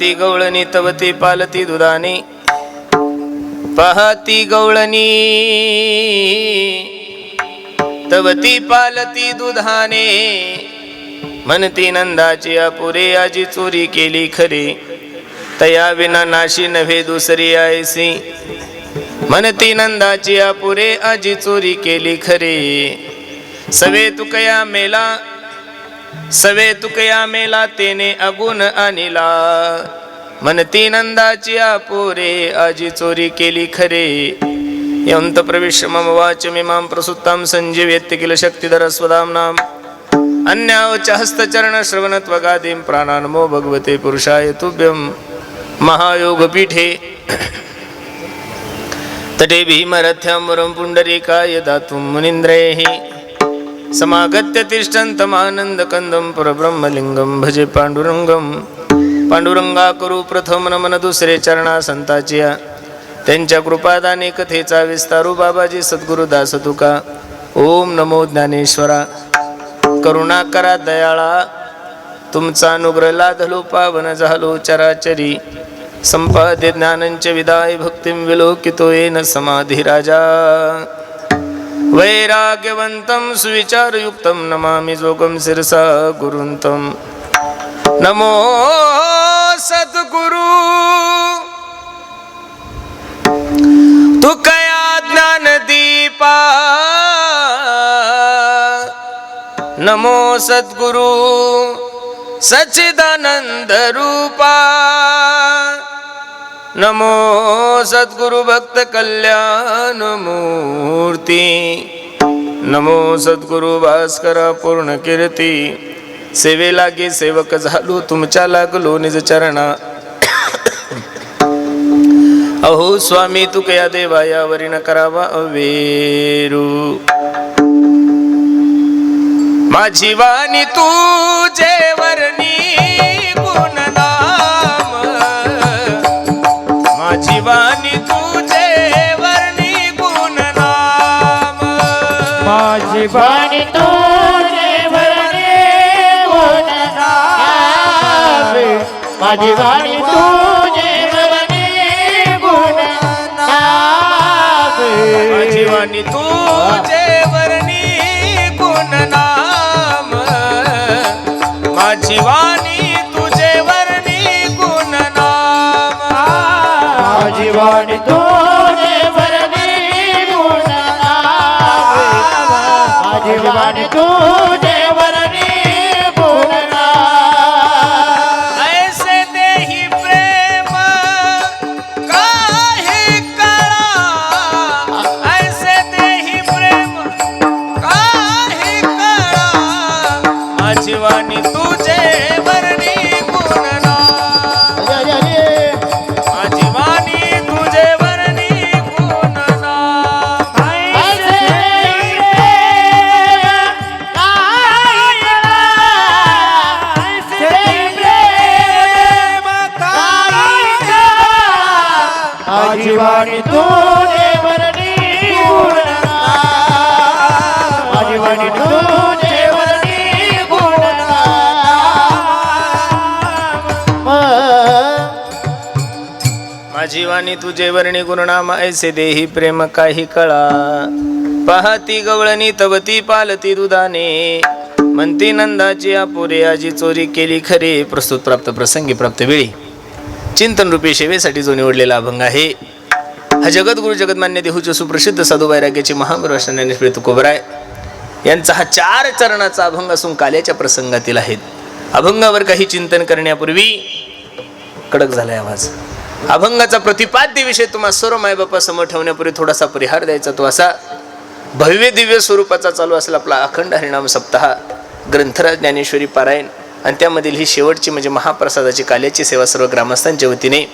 ती गवळणी तवती पालती दुधाने पाहती गवळणी तवती पालती दुधाने म्हणती नंदाची अपुरे आजी चोरी केली खरी तया विना नाशी नव्हे दुसरी आयसी म्हणती नंदाची अपुरे आजी चोरी केली खरी सवे तुकया मेला सवे तुकया मेला तेने अगुण आणिला म्हणती नंदाची अपुरे आजी चोरी केली खरे यंत प्रविश्य मम वाचमिमां प्रसुत्तां संजीवयत्य किल शक्तिधर स्वदाम्नाम् अन्यावच हस्तचरण श्रवणत्वगादीं प्राणान्मो भगवते पुरुषाय तुभ्यं महायोगपीठे तटे भीमरथ्यां वरं पुण्डरीकाय दातुं मुनीन्द्रैः समागत्य तिष्ठन्तमानन्दकन्दं परब्रह्मलिंगं भजे पांडुरंगं पांडुरंगा करू प्रथम नमन दुसरे चरणा संताचिया त्यांच्या कृपादाने कथेचा विस्तारू बाबाजी सद्गुरुदास तुका ओम नमो ज्ञानेश्वरा करुणा करा दयाळा तुमचा अनुग्रह लाधलो पावन झालो चराचरी संपाद्य ज्ञानंच विदाय भक्तिं विलोकितो येन समाधी राजा वैराग्यवंतं सुविचारयुक्तं नमामि जोगं शिरसा गुरुंतं नमो सद्गुरु तुकया ज्ञानदीपा नमो सद्गुरु सच्चिदानंद रूपा नमो सद्गुरु भक्त कल्याण मूर्ती नमो सद्गुरु भास्करा पूर्ण कीर्ती सेवे लागे सेवक झालो तुमच्या लागलो निज चरणा अहो स्वामी तुकया देवा यावरी न करावा अवेरू माझी वाणी तुझे वर्णी गुण नाम माझी वाणी तुझे वर्णी गुण नाम माझी वाणी तुझे वर्णी गुण नाम माझी वाणी तुझे वर्णी गुण नाम माझी वाणी तुझे वर्णी गुण नाम माझी वाणी तुझे वर्णी गुण नाम माझी वाणी तुझे वर्णी गुण नाम माझी वाणी तुझे वर्णी गुण नाम ऐसे देही प्रेम काही कळा ऐसे देही प्रेम काही कळा माझी वाणी तुझे वर्णी गुण नाम माझी वाणी तुझे वर्णी गुण नाम माझी वाणी तुझे वर्णी गुण नाम माझी वाणी तुझे वर्णी गुण नाम माझी वाणी तुझे वर्णी गुरुनाम ऐसे देही प्रेम काही कळा पाहती गवळणी तवती पालती दुधाने म्हणती नंदाची अपुरे आजी चोरी केली खरे प्रस्तुत प्राप्त प्रसंगी प्राप्त वेळी चिंतन रूपी सेवेसाठी जो निवडलेला अभंग आहे हा जगद्गुरु जगन्मान्य देहूचे सुप्रसिद्ध साधू वैराग्याचे महावीर ज्ञानेश्वर तुकोबराय यांचा हा 4 चरणाचा अभंग असून काल्याच्या प्रसंगातील आहेत. अभंगावर काही चिंतन करण्यापूर्वी कडक झालाय आवाज. अभंगाचा प्रतिपाद्य विषय तुम्हा सर्व मायबापा समोर ठेवण्यापूर्वी थोडासा परिहार द्यायचा तो असा भव्य दिव्य स्वरूपाचा चालू असला आपला अखंड हरिनाम सप्ताह ग्रंथराज ज्ञानेश्वरी पारायण आणि त्यामधील ही शेवटची म्हणजे महाप्रसादाची काल्याची सेवा सर्व ग्रामस्थांच्या वतीने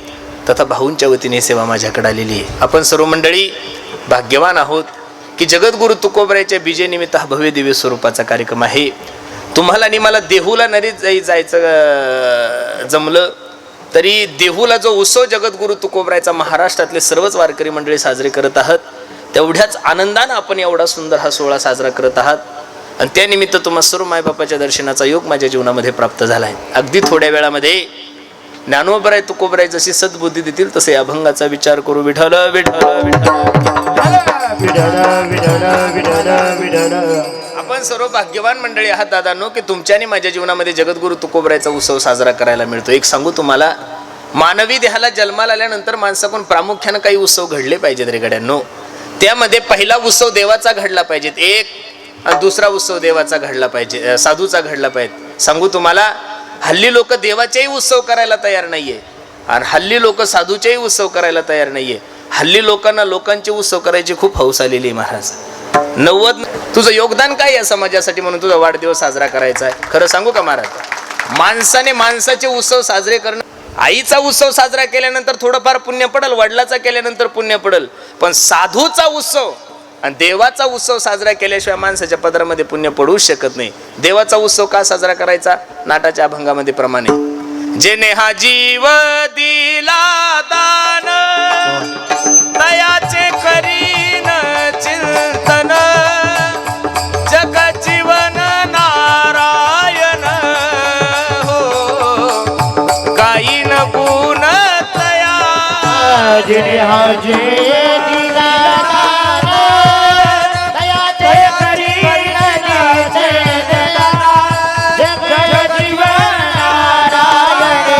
तथा भाऊंच्या वतीने सेवा माझ्याकडे आलेली आहे. आपण सर्व मंडळी भाग्यवान आहोत की जगद्गुरु तुकोबरायच्या बीजेनिमित्त हा भव्य दिव्य स्वरूपाचा कार्यक्रम आहे. तुम्हाला आणि मला देहूला नरी जायचं जमलं तरी देहूला जो उत्सव जगद्गुरु तुकोबरायचा महाराष्ट्रातले सर्वच वारकरी मंडळी साजरे करत आहात तेवढ्याच आनंदानं आपण एवढा सुंदर हा सोहळा साजरा करत आहात. आणि त्यानिमित्त तुम्हा सर्व मायबापाच्या दर्शनाचा योग माझ्या जीवनामध्ये प्राप्त झाला आहे. अगदी थोड्या वेळामध्ये ज्ञानोबराय तुकोबराय जशी सद्बुद्धी देतील तसे अभंगाचा विचार करू. विठ्ठल विठ्ठल विठ्ठल. आपण सर्व भाग्यवान मंडळी आहात दादांनो की तुमच्याने माझ्या जीवनामध्ये जगद्गुरु तुकोबरायचा उत्सव साजरा करायला मिळतो. एक सांगू तुम्हाला, मानवी देहाला जन्माला आल्यानंतर माणसाकडून प्रामुख्यानं काही उत्सव घडले पाहिजेत रे गड्यांनो. त्यामध्ये पहिला उत्सव देवाचा घडला पाहिजेत एक, आणि दुसरा उत्सव देवाचा घडला पाहिजे, साधूचा घडला पाहिजे. सांगू तुम्हाला, हल्ली लोक देवाचेही उत्सव करायला तयार नाहीये आणि हल्ली लोक साधूचेही उत्सव करायला तयार नाहीये. हल्ली लोकांना लोकांचे उत्सव करायची खूप हौस आलेली आहे. महाराज 90 तुझं योगदान काय या समाजासाठी म्हणून तुझा वाढदिवस साजरा करायचा आहे. खरं सांगू का महाराज, माणसाने माणसाचे उत्सव साजरे करणं, आईचा उत्सव साजरा केल्यानंतर थोडंफार पुण्य पडल, वडिलाचा केल्यानंतर पुण्य पडल, पण साधूचा उत्सव आणि देवाचा उत्सव साजरा केल्याशिवाय माणसाच्या पदरामध्ये पुण्य पडूच शकत नाही. देवाचा उत्सव का साजरा करायचा? नाटाच्या अभंगामध्ये प्रमाणे, जेने हा जीव दिला दान दयाचे करीन चिंतन, जग जीवन नारायण हो, गायीन गुण तया, जिने हा जीव दिला दान, दयाचे करीन चिंतन, जग जीवन नारायण,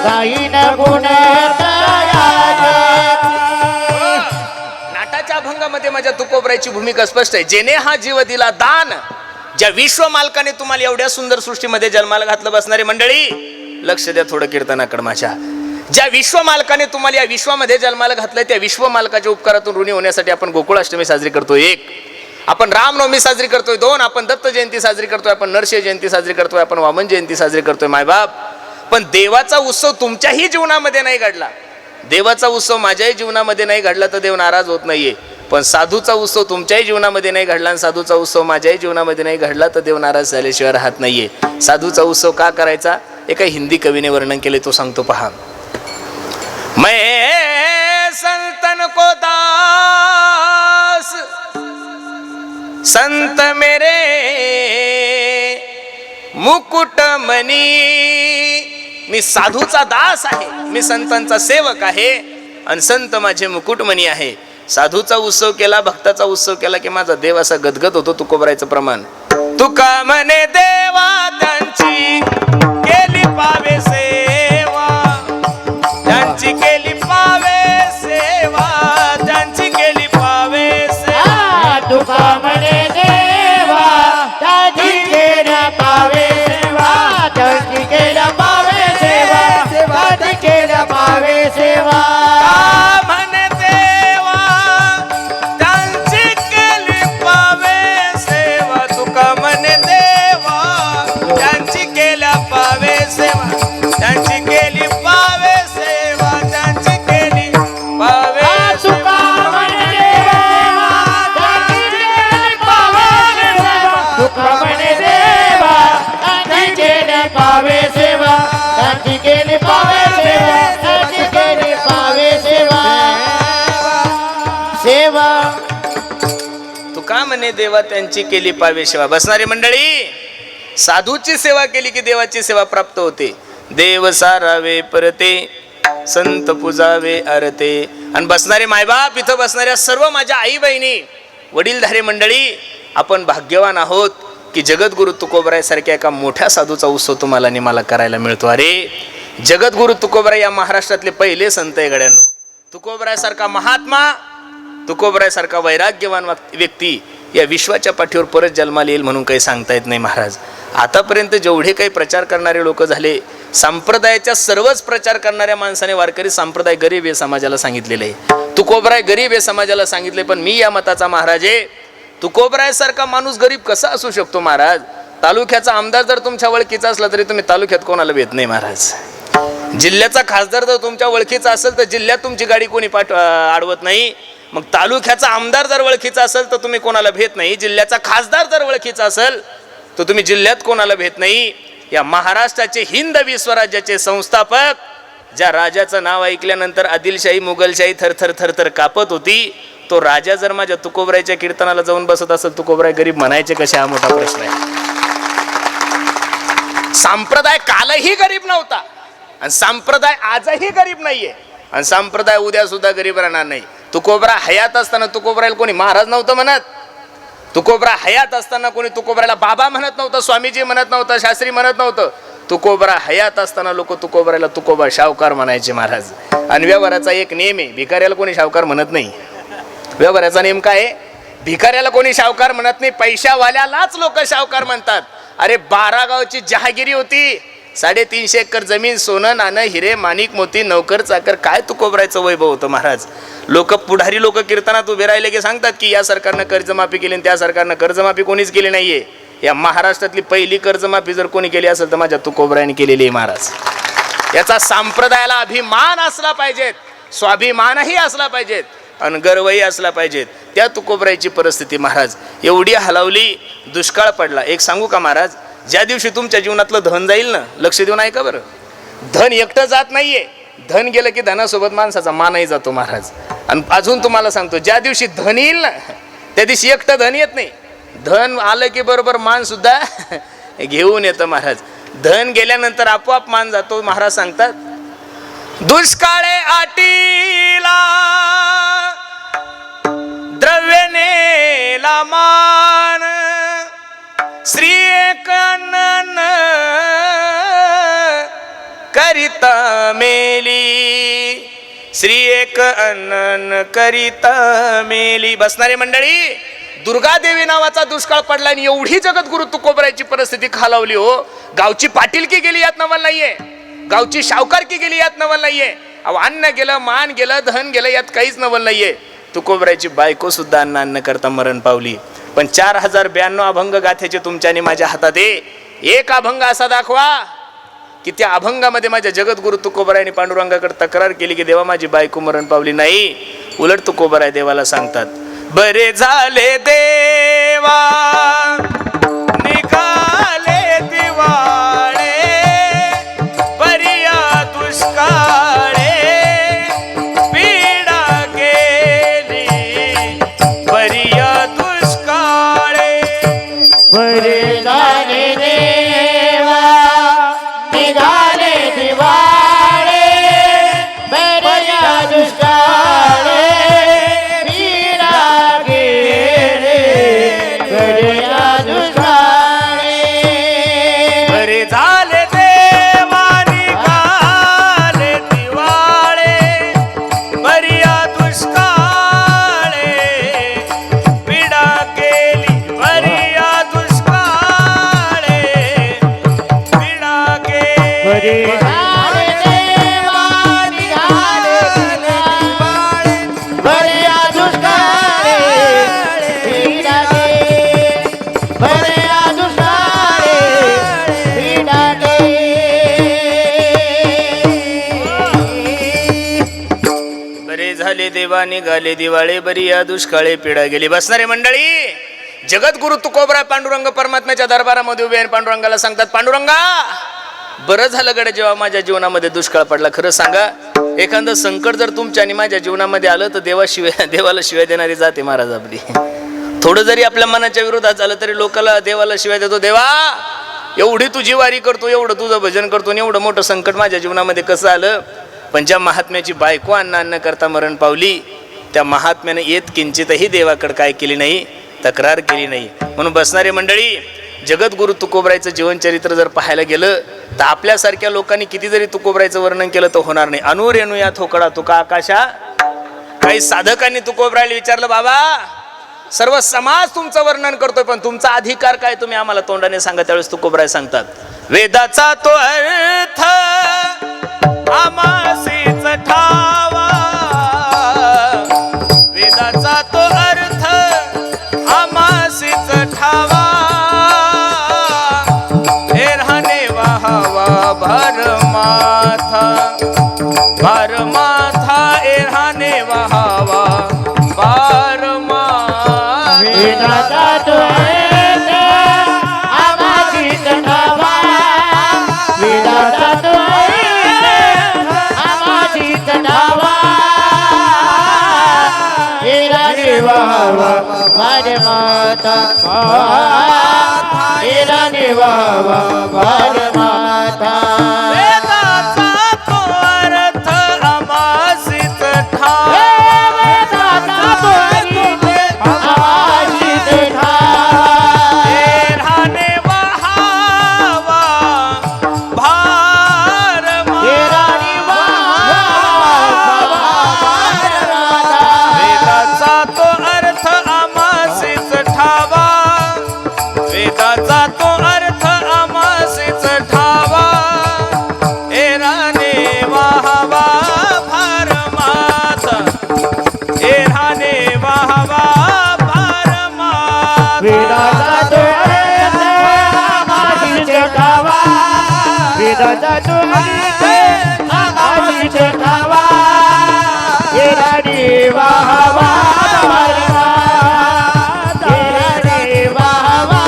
गायीन गुण अभंगामध्ये माझ्या तुकोबरायची भूमिका स्पष्ट आहे. जेने हा जीव दिला दान, ज्या विश्व मालकाने तुम्हाला एवढ्या सुंदर सृष्टीमध्ये जन्माला घातलं, बसणारी मंडळी लक्ष द्या थोडं कीर्तनाकडे माझ्या. ज्या विश्व मालकाने तुम्हाला या विश्वामध्ये जन्माला घातलंय त्या विश्व मालकाच्या उपकारातून ऋणी होण्यासाठी आपण गोकुळाष्टमी साजरी करतोय एक, आपण रामनवमी साजरी करतोय दोन, आपण दत्त जयंती साजरी करतोय, आपण नरसिंह जयंती साजरी करतोय, आपण वामन जयंती साजरी करतोय मायबाप. पण देवाचा उत्सव तुमच्याही जीवनामध्ये नाही घडला, देवाचा उत्सव माझ्याही जीवनामध्ये नाही घडला तर देव नाराज होत नाहीये. पण साधूचा उत्सव तुमच्याही जीवनामध्ये नाही घडला आणि साधूचा उत्सव माझ्याही जीवनामध्ये नाही घडला तर देव नाराज झाल्याशिवाय राहत नाहीये. साधूचा उत्सव का करायचा? एका हिंदी कवीने वर्णन केले, तो सांगतो पहा. मैं संतन को दास संत मेरे मुकुटमणी, मी साधूचा दास आहे, मी संतांचा सेवक आहे आणि संत माझे मुकुटमणी आहे. साधूचा उत्सव केला, भक्ताचा उत्सव केला की माझा देव असा गदगद होतो. तुकोबरायचं प्रमाण, तुका म्हणे देवा त्यांची केली पावे सेवा, त्यांची केली पावे सेवा, त्यांची केली पावे सेवा, तुका म्हणे देवा त्यांची केली पावे सेवा, त्यांची केली पावे सेवा, त्यांची केली पावे सेवा. तुका म्हणे देवा त्यांची केली पावे सेवा. बसणारी मंडळी, साधूची सेवा केली की देवाची सेवा प्राप्त होते. देव सारावे परते, संत पुजावे आरते. आणि बसणारे मायबाप, इथं बसणाऱ्या सर्व माझ्या आई बहिणी, वडीलधारे मंडळी, आपण भाग्यवान आहोत की जगद्गुरु तुकोबराय सारख्या एका मोठ्या साधूचा उत्सव तुम्हाला आणि मला करायला मिळतो. अरे जगद्गुरु तुकोबराय या महाराष्ट्रातले पहिले संत आहे गड्यांनो. तुकोबराय सारखा महात्मा, तुकोबराय सारखा वैराग्यवान व्यक्ती या विश्वाच्या पाठीवर परत जन्माला येईल म्हणून काही सांगता येत नाही महाराज. आतापर्यंत जेवढे काही प्रचार करणारे लोक झाले, संप्रदायाच्या सर्वच प्रचार करणाऱ्या माणसाने वारकरी संप्रदाय गरीब आहे समाजाला सांगितलेलं आहे. तुकोबराय गरीब आहे समाजाला सांगितले, पण मी या मताचा महाराज आहे. तुकोबराय सारखा माणूस गरीब कसा असू शकतो महाराज? तालुक्याचा आमदार जर तुमच्या ओळखीचा असला तरी तुम्ही तालुक्यात कोणाला भेट नाही महाराज. जिल्ह्याचा खासदार जर तुमच्या ओळखीचा असेल तर जिल्ह्यात तुमची गाडी कोणी अडवत नाही. मग तालुक्याचा आमदार जर ओळखीचा असेल तर तुम्ही कोणाला भेट नाही. जिल्ह्याचा खासदार जर ओळखीचा असेल तर तुम्ही जिल्ह्यात कोणाला भेट नाही. या महाराष्ट्राचे हिंदवी स्वराज्याचे संस्थापक, ज्या राजाचं नाव ऐकल्यानंतर आदिलशाही मुघलशाही थरथर थरथर कापत होती, तो राजा जर माझ्या तुकोबरायच्या कीर्तनाला जाऊन बसत असेल, तुकोबराय गरीब म्हणायचे कसे? हा मोठा प्रश्न आहे. संप्रदाय कालही गरीब नव्हता आणि संप्रदाय आजही गरीब नाहीये आणि संप्रदाय उद्या सुद्धा गरीब राहणार नाही. तुकोबरा हयात असताना तुकोबराला कोणी महाराज नव्हतं म्हणत. तुकोबरा हयात असताना कोणी तुकोबराला बाबा म्हणत नव्हतं, स्वामीजी म्हणत नव्हतं, शास्त्री म्हणत नव्हतं. तुकोबरा हयात असताना लोक तुकोबराला तुकोबा शावकार म्हणायचे महाराज. आणि व्यवहाराचा एक नियम आहे, भिकाऱ्याला कोणी शावकार म्हणत नाही. व्यवहाराचा नियम काय आहे? भिकाऱ्याला कोणी शावकार म्हणत नाही, पैशावाल्यालाच लोक शावकार म्हणतात. अरे 12 गावची जहागिरी होती, 350 एकर जमीन, सोनं नाणं हिरे माणिक मोती, नौकर चाकर, काय तुकोबरायचं वैभव होतं महाराज. लोक पुढारी लोक कीर्तनात उभे राहिले की सांगतात की या सरकारनं कर्जमाफी केली आणि त्या सरकारनं कर्जमाफी कोणीच केली नाहीये. या महाराष्ट्रातली पहिली कर्जमाफी जर कोणी केली असेल तर माझ्या तुकोबरायाने केलेली आहे महाराज. याचा संप्रदायाला अभिमान असला पाहिजेत, स्वाभिमानही असला पाहिजेत आणि गर्वही असला पाहिजेत. त्या तुकोबरायची परिस्थिती महाराज एवढी हलावली, दुष्काळ पडला. एक सांगू का महाराज, ज्या दिवशी तुमच्या जीवनातलं धन जाईल ना, लक्ष देऊन ऐका बरं, धन एकटं जात नाहीये. धन गेलं की धनासोबत माणसाचा मानही जातो महाराज. आणि अजून तुम्हाला सांगतो, ज्या दिवशी धन येईल ना त्या दिवशी एकटं धन येत नाही. धन आलं की बरोबर मान सुद्धा घेऊन येतं महाराज. धन गेल्यानंतर आपोआप मान जातो. महाराज सांगतात, दुष्काळे आटीला द्रव्यनेला मान, श्री एक अन्न करिता मेली, श्री एक अन्न करिता मेली. बसणारे मंडळी, दुर्गादेवी नावाचा दुष्काळ पडला आणि एवढी जगद्गुरु तुकोबरायची परिस्थिती खालावली हो. गावची पाटीलकी गेली यात नवल नाहीये, गावची शावकारकी गेली यात नवल नाहीये. अन्न गेलं, मान गेलं, धन गेलं, यात काहीच नवल नाहीये. तुकोबरायची बायको सुद्धा अन्न करता मरण पावली. पण 4092 अभंग गाथ्याचे तुमच्या आणि माझ्या हातात आहे. एक अभंग असा दाखवा की त्या अभंगामध्ये माझ्या जगद्गुरु तुकोबरायाने पांडुरंगाकडे तक्रार केली की देवा माझी बायको मरण पावली नाही. उलट तुकोबराय देवाला सांगतात, बरे झाले देवा निघाले दिवाळे, बरिया दुष्काळे पीडा गेली, बरिया दुष्काळे. बरे झाले देवा निघाले दिवाळे, बऱ्या दुष्काळे पीडा गेले, बऱ्या दुष्काळे. बरे झाले देवा निघाले दिवाळे, बरिया दुष्काळे पीडा गेली, बरिया दुष्काळे पीडा गेली. बरे झाले देवा निघाले दिवाळे, बऱ्या दुष्काळे पीडा गेली, बऱ्या दुष्काळे पीडा गेली. बरे झाले देवा निघाले दिवाळे, बरिया दुष्काळे पीडा गेली. बसणारे मंडळी, जगद्गुरु तुकोबराय पांडुरंग परमात्म्याच्या दरबारामध्ये उभे आणि पांडुरंगाला सांगतात, पांडुरंगा बरं झालं गड्या जेव्हा माझ्या जीवनामध्ये दुष्काळ पडला. खरं सांगा, एखादं संकट जर तुमच्या आणि माझ्या जीवनामध्ये आलं तर देवाला शिवाय देणारी जाते महाराज आपली. थोडं जरी आपल्या मनाच्या विरोधात झालं तरी लोकांना देवाला शिवाय देतो, देवा एवढी तुझी वारी करतो, एवढं तुझं भजन करतो आणि एवढं मोठं संकट माझ्या जीवनामध्ये कसं आलं. पण ज्या महात्म्याची बायको अन्न करता मरण पावली, त्या महात्म्याने येत किंचितही देवाकडे काय केली नाही, तक्रार केली नाही. म्हणून बसणारे मंडळी, जगद्गुरु तुकोबरायचं जीवनचरित्र जर पाहायला गेलं तर आपल्यासारख्या लोकांनी किती जरी तुकोबरायचं वर्णन केलं तर होणार नाही. अनुरेणू या थोकडा तुका आकाशा. काही साधकांनी तुकोबरायला विचारलं, बाबा सर्व समाज तुमचं वर्णन करतोय पण तुमचा अधिकार काय, तुम्ही आम्हाला तोंडाने सांगा. त्यावेळेस तुकोबराय सांगतात, वेदाचा तो अर्थ आमासीच ठावा, वेदाचा तो अर्थ आमासीच ठावा, एरहाने वाहावा भार माथा, भार माथा एरहाने वाहावा भार माथा. वेदाचा तो अर्थ आमासीच ठावा, वेदाचा तो अर्थ आमासीच ठावा, एरहाने वाहावा भार माथा. हिराने वाहवा भार माता वेदाचा तो अर्थ आमासीच ठाव वेदाचा तो अर्थ आमासीच ठाव हिराने वाहावा भार हिराने वाहवा भार माता वेदाचा तो अर्थ आमासीच ठावा वेदाचा तो अर्थ आमासीच ठावा एराने वाहवा भार माता एराने वाहवा भार माता वेदाचा तो अर्थ आमासीच ठावा वेदाचा तो अर्थ आमासीच ठावा हिराने वाहवा भार माता हिराने वाहवा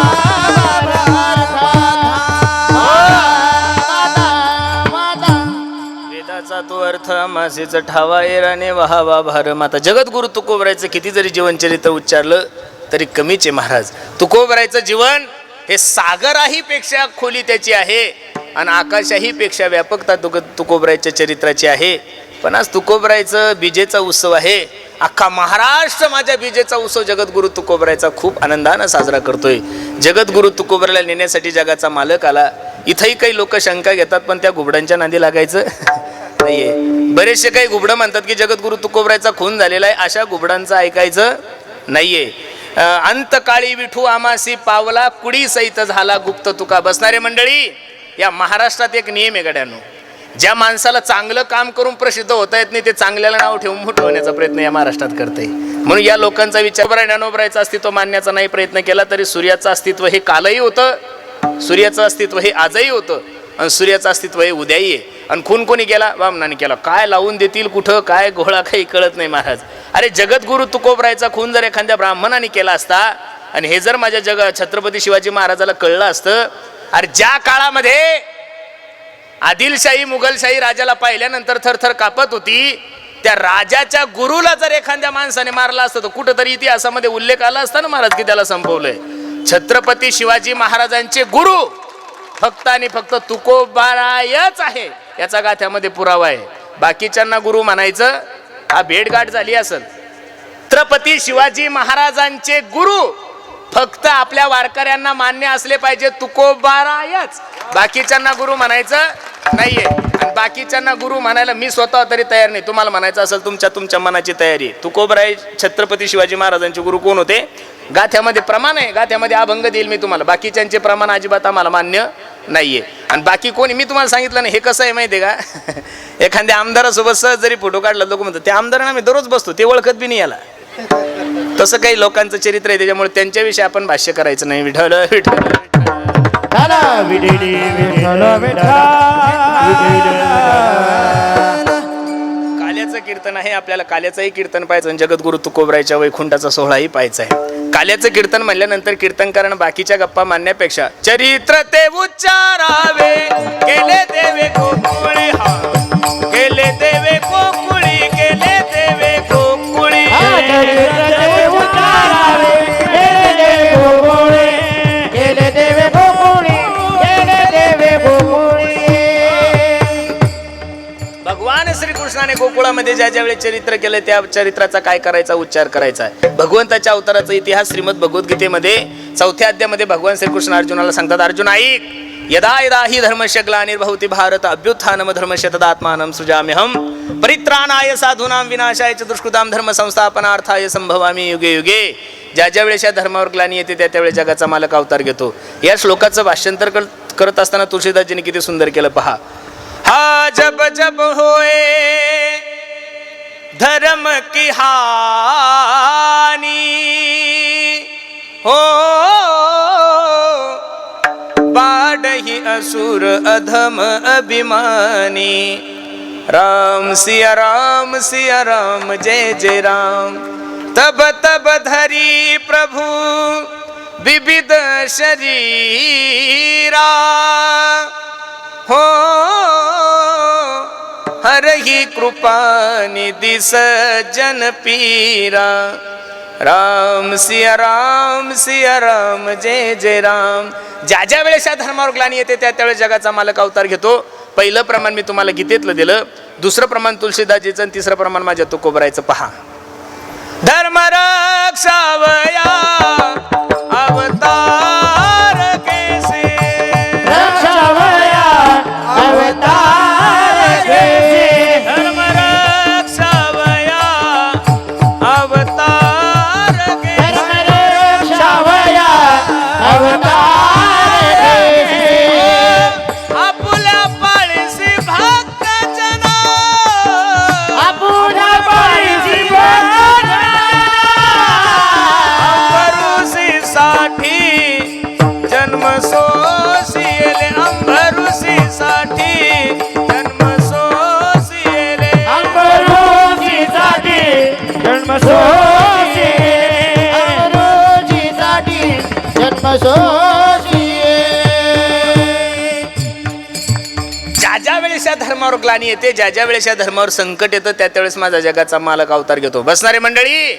वेदाचा तो अर्थ आमासीच ठावा एराने वाहावा भार माता. जगद्गुरु तुकोबरायचं किती जरी जीवनचरित्र उच्चारलं तरी कमीच आहे महाराज. तुकोबरायचं जीवन हे सागराही पेक्षा खोली त्याची आहे आणि आकाशाही पेक्षा व्यापकता तुकोबरायच्या चरित्राची आहे. पण आज तुकोबरायचं बीजेचा उत्सव आहे. अख्खा महाराष्ट्र माझ्या बीजेचा उत्सव जगद्गुरु तुकोबरायचा खूप आनंदानं साजरा करतोय. जगद्गुरु तुकोबरायला नेण्यासाठी जगाचा मालक आला. इथंही काही लोक शंका घेतात पण त्या घुबडांच्या नादी लागायचं नाहीये. बरेचसे काही घुबडं म्हणतात की जगद्गुरु तुकोबरायचा खून झालेला आहे. अशा घुबडांचं ऐकायचं नाहीये. अंतकाळी विठू आमासी पावला कुडी सहित झाला गुप्त तुका. बसणारे मंडळी, या महाराष्ट्रात एक नियम आहे गड्यानो. ज्या माणसाला चांगलं काम करून प्रसिद्ध होता येत नाही ते चांगल्याला नाव ठेवून मोठं होण्याचा प्रयत्न या महाराष्ट्रात करते. म्हणून या लोकांचा विचार ज्ञानोबरायचं अस्तित्व मानण्याचा नाही प्रयत्न केला तरी सूर्याचं अस्तित्व हे कालही होतं, सूर्याचं अस्तित्व हे आजही होतं आणि सूर्याचं अस्तित्व हे उद्याही आहे. आणि खून कोणी केला? वामनाने केला. काय लावून देतील कुठं काय गोळा काही कळत नाही महाराज. अरे जगद्गुरु तुकोबरायचा खून जर एखाद्या ब्राह्मणाने केला असता आणि हे जर माझ्या छत्रपती शिवाजी महाराजाला कळलं असतं, अरे ज्या काळामध्ये आदिलशाही मुघलशाही राजाला पाहिल्यानंतर थरथर कापत होती, त्या राजाच्या गुरुला जर एखाद्या माणसाने मारला असतं तर कुठंतरी इतिहासामध्ये उल्लेख आला असता ना महाराज की त्याला संपवलंय. छत्रपती शिवाजी महाराजांचे गुरु फक्त आणि फक्त तुकोबारायच आहे याचा गाथ्यामध्ये पुरावा आहे. बाकीच्यांना गुरु म्हणायचं हा भेटगाठ झाली असेल. छत्रपती शिवाजी महाराजांचे गुरु फक्त आपल्या वारकऱ्यांना मान्य असले पाहिजे तुकोबारायच. बाकीच्यांना गुरु म्हणायचं नाहीये. आणि बाकीच्यांना गुरु म्हणायला मी स्वतः तरी तयार नाही. तुम्हाला म्हणायचं असेल तुमच्या मनाची तयारी. तुकोबराय छत्रपती शिवाजी महाराजांचे गुरु कोण होते? गाथ्यामध्ये प्रमाण आहे, गाथ्यामध्ये अभंग देईल मी तुम्हाला. बाकीच्यांचे प्रमाण अजिबात आम्हाला मान्य नाहीये. आणि बाकी कोणी मी तुम्हाला सांगितलं नाही. हे कसं आहे माहिती आहे का? एखाद्या आमदारासोबत सहज जरी फोटो काढला लोक म्हणतात त्या आमदारांना मी दररोज बसतो, ते ओळखत बी नाही याला. तसं काही लोकांचं चरित्र आहे त्याच्यामुळे त्यांच्याविषयी आपण भाष्य करायचं नाही. विठ्ठल विठ्ठल काल्याचं कीर्तन आहे. आपल्याला काल्याचंही कीर्तन पाहायचं. जगद्गुरु तुकोबरायच्या वैकुंठाचा सोहळाही पाहायचा आहे. काल्याचं कीर्तन म्हणल्यानंतर कीर्तनकारानं बाकीच्या गप्पा मानण्यापेक्षा चरित्र ते उच्चारावे केले देवे गोकुळी. हा केले देवे गोकुळी केले देवे गोकुळी. भगवान श्रीकृष्णाने गोकुळामध्ये ज्या ज्यावेळी चरित्र केलं त्या चरित्राचा काय करायचा, उच्चार करायचा आहे. भगवंताच्या अवताराचा इतिहास श्रीमद भगवद्गीतेमध्ये 4थ्या अध्यायामध्ये भगवान श्रीकृष्ण अर्जुनाला सांगतात, अर्जुन ऐक, यदा यदा हि धर्मस्य ग्लानिर्भवति भारत अभ्युत्थानम धर्मस्य तदात्मानं सृजाम्यहं परित्राणाय साधूनां विनाशाय च दुष्कृतां धर्म संस्थापनार्थाय संभवामि युगे युगे. ज्या ज्या वेळेस या धर्मावर ग्लानी येते त्या त्यावेळेस जगाचा मालक अवतार घेतो. या श्लोकाचं भाषांतर करत असताना तुळशीदासजींनी किती सुंदर केलं पहा. हा जब जब होए धर्म की हानि हो बाढ़हि असुर अधम अभिमानी. राम सिया राम जय जय राम. तब तब धरी प्रभु विविध शरीरा हो हर ही कृपा निधि सज्जन पीरा. राम सिया राम जय जय राम. ज्या ज्या वेळेस या धर्मावर ग्लानी येते त्या त्यावेळेस जगाचा मालक अवतार घेतो. पहिलं प्रमाण मी तुम्हाला गीतेतलं दिलं, दुसरं प्रमाण तुलसीदासजीचं आणि तिसरं प्रमाण माझ्या तुकोबरायचं. पहा, धर्म रक्षावया अवतार कैसे, रक्षावया अवतार कैसे, धर्म रक्षावया अवतार कैसे, धर्म रक्षावया अवतार कैसे, आपुल्या पाळीसी भक्त जना, आपुल्या पाळीसी भक्त अंबरुसी साठी जन्म सोशियले, अंबरुसी साठी जन्म सोशियले, अंबरोजीसाठी जन्मसोशी, अंबरोजीसाठी जन्मसोशी. ज्या ज्या वेळेस या धर्मावर ग्लानी येते, ज्या ज्या वेळेस या धर्मावर संकट येतं, त्या त्यावेळेस माझा जगाचा मालक अवतार घेतो. बसणारे मंडळी,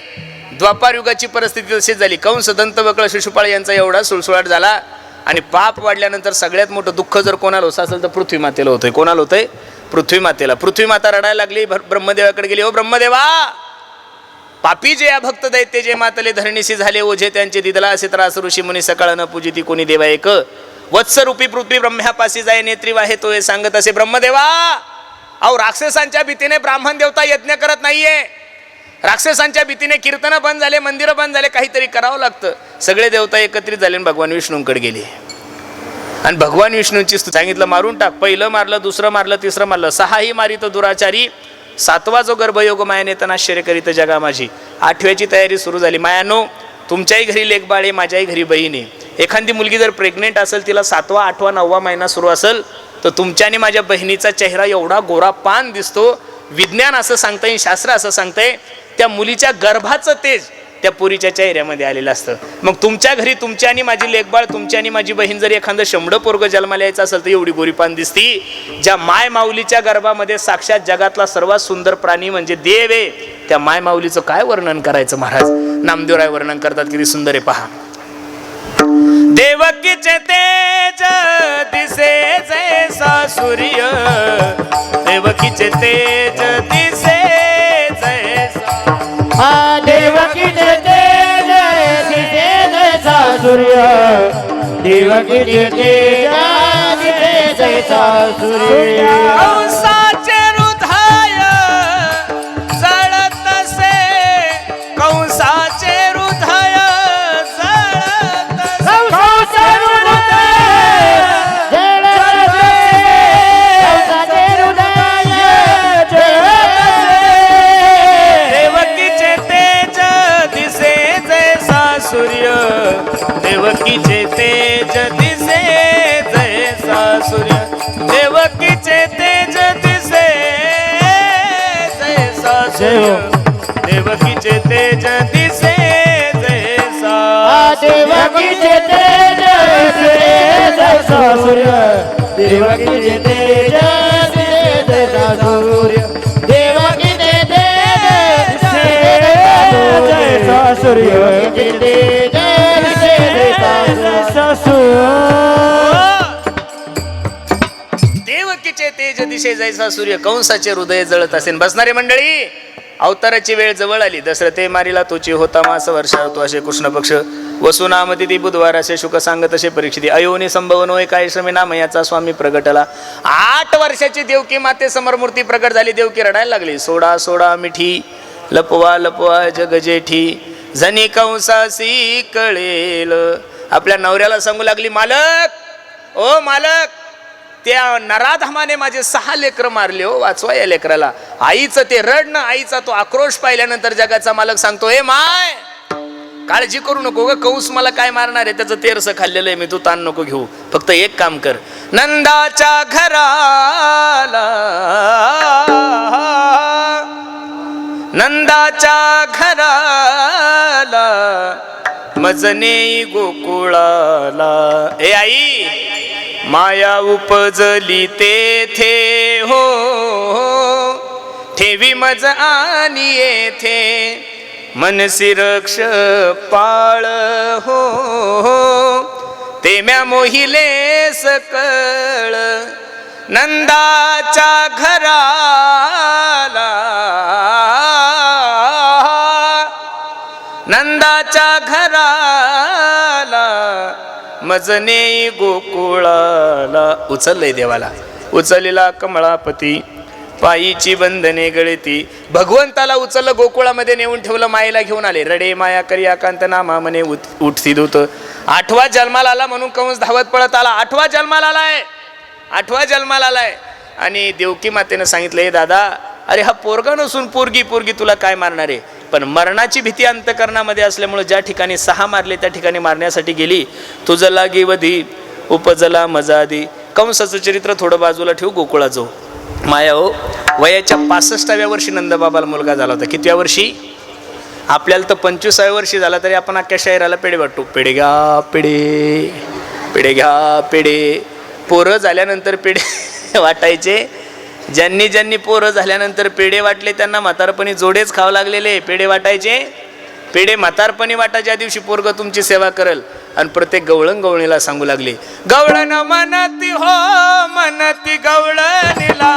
द्वापार युगाची परिस्थिती तशीच झाली. कंस, दंतवक्र, शिशुपाळ यांचा एवढा सुळसुळाट झाला आणि पाप वाढल्यानंतर सगळ्यात मोठं दुःख जर कोणाला होत असेल तर पृथ्वी मातेला होतंय. कोणाला होतंय? पृथ्वी मातेला. पृथ्वी माता रडायला लागली, ब्रह्मदेवाकडे गेली. ओ ब्रह्मदेवा, पापी जे या भक्त दैत्य जे मातले धरणीशी झाले ओझे, त्यांचे दिदला असे त्रास ऋषी मुनी सकाळ न पूजिती कोणी देवा एक, वत्सरूपी पृथ्वी ब्रह्म्यापाशी जाय नेत्री वाहे तो हे सांगत असे. ब्रह्मदेवा, अहो राक्षसांच्या भीतीने ब्राह्मण देवता यज्ञ करत नाहीये, राक्षसांच्या भीतीने कीर्तन बंद झाले, मंदिरं बंद झाले, काहीतरी करावं लागतं. सगळे देवता एकत्रित झाले आणि भगवान विष्णूंकडे गेले आणि भगवान विष्णूंची सांगितलं मारून टाक. पहिलं मारलं, दुसरं मारलं, तिसरं मारलं, सहाही मारित दुराचारी, सातवा जो गर्भयोग मायाने त्यांना आश्चर्य करीत जगा माझी. आठव्याची तयारी सुरू झाली. मायानो, तुमच्याही घरी लेक बाळे, माझ्याही घरी बहिणी. एखादी मुलगी जर प्रेग्नेंट असेल, तिला 7वा, 8वा, 9वा महिना सुरू असेल, तर तुमच्या आणि माझ्या बहिणीचा चेहरा एवढा गोरा पान दिसतो. विज्ञान असं सांगतंय, शास्त्र असं सांगतंय, त्या मुलीच्या गर्भाचं तेज त्या पोरीच्या चेहऱ्यामध्ये आलेलं असतं. मग तुमच्या घरी तुमची आणि माझी लेकबाळ, तुमची आणि माझी बहीण जर एखादं शंभर पोरग जन्माला यायचं असेल तर एवढी गोरीपान दिसती. ज्या माय माऊलीच्या गर्भामध्ये साक्षात जगातला सर्वात सुंदर प्राणी म्हणजे देव आहे, त्या माय माऊलीचं काय वर्णन करायचं महाराज. नामदेवराय वर्णन करतात, किती सुंदर आहे पहा. देवकीचे तेज दिसे जैसा सूर्य, देवकीचे तेज दिसे जैसा, देवकीचे तेज दिसे जैसा सूर्य, देवकीचे तेज दिसे जैसा सूर्य, कंसाचे हृदय जळत असे, कंसाचे हृदय जळत असे, कंसाचे हृदय जळत असे, देवकीचे तेज दिसे जैसा सूर्य, देवकीचे तेज दिसे जैसा सूर्य, देवकीचे तेज दिसे जैसा सूर्य, देवकीचे तेज दिसे जैसा, देवकीचे तेज दिसे जैसा सूर्य, देवकीचे तेज दिसे जैसा सूर्य, देवकीचे तेज दिसे जैसा सूर्य, देवकीचे तेज दिसे जैसा सूर्य. देवकीचे तेज दिशे जैसा सूर्य, कंसाचे हृदय जळत असेल. बसणारी मंडळी, अवताराची वेळ जवळ आली. दशरथे मारिला तोची होता मास वर्षा तो असे कृष्ण पक्ष, वसुनामती ती बुधवार असे शुक सांगत असे परीक्षित, अयोनी संभवनो काय श्रमे नाम याचा स्वामी प्रगटला. 8 वर्षाची देवकी माते समोर मूर्ती प्रगट झाली. देवकी रडायला लागली. सोडा सोडा मिठी, लपवा लपवा जग जेठी, जनी कंसासी कळेल. आपल्या नवऱ्याला सांगू लागली, मालक, ओ मालक, त्या नराधमाने माझे 6 लेकर मारले हो, वाचवा या लेकराला. आईचं ते रडणं, आईचा तो आक्रोश पाहिल्यानंतर जगाचा मालक सांगतो, हे माय, काळजी करू नको ग, कंस मला काय मारणार आहे, त्याचं तेरस खाल्लेलं आहे मी, तू ताण नको घेऊ. फक्त एक काम कर, नंदाच्या घराला, नंदाच्या घराला मजने गोकुळाला. ए आई, माया उपजली तेथे हो, ठेवी मज आणि येथे, मनसी रक्ष पाळ हो ते म्या मोहिले सकळ नंदाच्या घराला नंदाच्या घराला मजने गोकुळाला. उचललंय देवाला, उचललेला कमळापती पायीची बंधने गळती. भगवंताला उचललं, गोकुळामध्ये नेऊन ठेवलं, मायेला घेऊन आले. रडे माया करी आकांत नामा म्हणे उठती दूत. 8वा जन्माला आला म्हणून कंस धावत पळत आला. 8वा जन्माला आलाय, 8वा जन्माला आलाय. आणि देवकी मातेनं सांगितलं, दादा अरे हा पोरगा नसून पोरगी, पोरगी तुला काय मारणार आहे. पण मरणाची भीती अंतकरणामध्ये असल्यामुळे ज्या ठिकाणी 6 मारले त्या ठिकाणी मारण्यासाठी गेली. तुझं लागी वधी उपजला मजादी. कंसाचं चरित्र थोडं बाजूला ठेवू, गोकुळात जाऊ. माया हो, वयाच्या 65व्या वर्षी नंदबाबाला मुलगा झाला होता. कितव्या वर्षी? आपल्याला तर 25व्या वर्षी झाला तरी आपण अख्ख्या शहराला पेढे वाटतो. पेढे घ्या पेढे, पेढे घ्या पेढे. पोरं झाल्यानंतर पेढे वाटायचे. ज्यांनी ज्यांनी पोरं झाल्यानंतर पेढे वाटले त्यांना म्हातारपणी जोडेच खावं लागलेले. पेढे वाटायचे, पेढे म्हातारपणी वाटा. ज्या दिवशी पोरग तुमची सेवा करल. आणि प्रत्येक गवळण गवळणीला सांगू लागले, गवळण म्हणती हो म्हणती गवळणीला